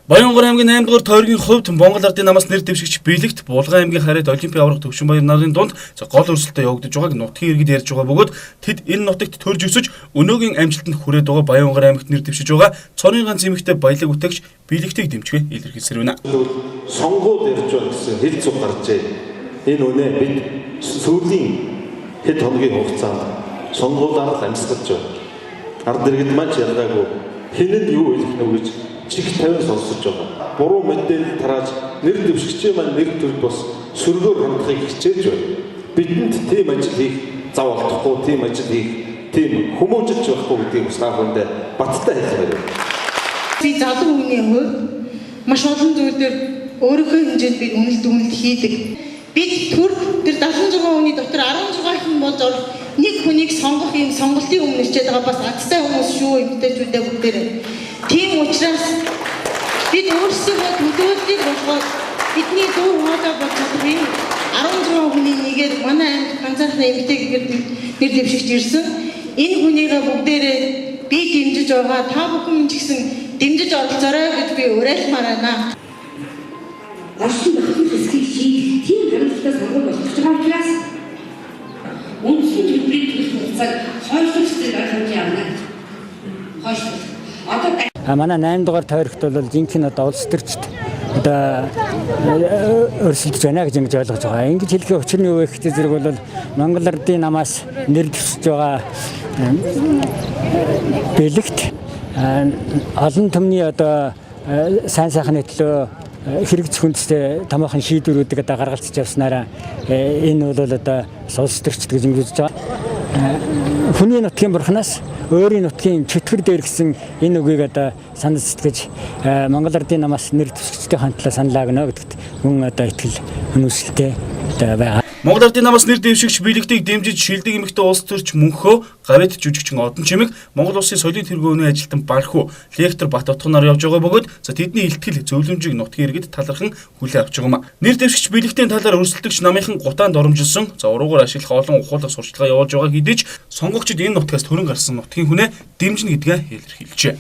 Баянгар аймгийн 8 дугаар тойргийн хувьд Монгол Ардын намаас нэр дэвшигч биелэгт Булган аймгийн харьяат Олимпийн аварга Төвшинбаяр нарын дунд гол өрсөлдөд явагдаж байгааг нутгийн иргэд ярьж байгаа бөгөөд тэд энэ нутагт төрж өсөж өнөөгийн амжилтанд хүрээд байгаа Баянгар аймагт нэр дэвшиж байгаа цорын ганц эмэгтэй баялаг бүтээгч биелэгтийг дэмжихээ илэрхийлсээр байна. Сонгууд ярьж байгаа гэсэн хэл цуг гарчээ. Энэ үнэ бид сүүлийн хэд хоногийн хугацаанд сонгуулаар амьсгалж байна. Ард иргэд маань ялгаагүй хинэд юу хэлэх нь гэж чиг тавин сонсож байгаа. Буруу мэдээлэл тарааж нэр дэвшигчээ маань нэр төрд бас сөргөөр хандахыг хичээж байна. Бидэнд тийм ажил хийх зав олдохгүй, тийм ажил хийх, тийм хүмүүжиж байхгүй гэдгийг бас таахынд баттай хэлмээр байна. Би залуу хүний хувьд маш олон зүйлээр өөрийнхөө хэмжээнд би үнэлт хийдэг. Бид тэр 76 хүний дотор 16 хүн болж нэг хүнийг сонгох юм сонголтын өмнө хичээд байгаа бас азтай хүмүүс шүү эмэгтэйчүүдээ бүгдээрээ. Тийм учраас бид өөрсдөө төлөвлөлтийг болгоод бидний дуу хоолой болж чадах энэ 16 хүний нэгээр манай аймд ганцаархан эмэгтэй нэр дэвшигч ирсэн. Энэ хүнийгээ бүгдээрээ би дэмжиж байгаа, та бүхэн ч гэсэн дэмжиж оролцоорой гэж би уриалмаар байна. Орчин нөхцөл хэсгийг шийдэх тийм хариуцлагатай сонгуул болох байгаа учраас үндсэн төлбөрийн төлөх хугацааг хойшлуулсан гайхамшиг явна. Хойшлуулсан. Манай 8 дугаар тойрогт бол жинхэнэ одоо улс төрчд одоо өрсөлдөж байна гэж ингэж ойлгож байгаа. Ингэж хэлэх учир нь юу вэ гэхтэй зэрэг бол Монгол Ардын намаас нэр дэвшиж байгаа бэлэгт олон түмний одоо сайн сайхны төлөө хэрэгжих хүндэстэй томоохон шийдвэрүүдийг одоо гаргалцж явснараа энэ бол одоо улс төрчд гэж ингэж байгаа. Хүний нутгийн бурхнаас өөрийн нутгийн чөтгөр дээр гисэн энэ үгийг одоо санал сэтгэж Монгол Ардын намаас нэр дэвшигчдийн хандлага саналаа гэнэ гэдэгт хүн одоо итгэл үнэмшилтэй байгаа. Монгол Ардын намаас нэр дэвшигч биелэгтийг дэмжиж шилдэг эмэгтэй улс төрч мөнхөө гавьяд жүжигчин Одон чимэг Монгол улсын соёлын тэргүүний ажилтан Бархуу Лектор Бат утганаар явж байгаа бөгөөд тэдний илтгэл зөвлөмжийг нутгийн иргэд талархан хүлээн авч байгаа юм. Нэр дэвшигч биелэгтийн талаар өрсөлдөгч намынхан гутаанд оромжилсон уруугаар ашиглах олон ухуулах сурчлагаа явуулж байгаа хэдий ч сонгогчид энэ нутгаас төрөн гарсан нутгийн хүнээ дэмжинэ гэдгээ илэрхийлжээ.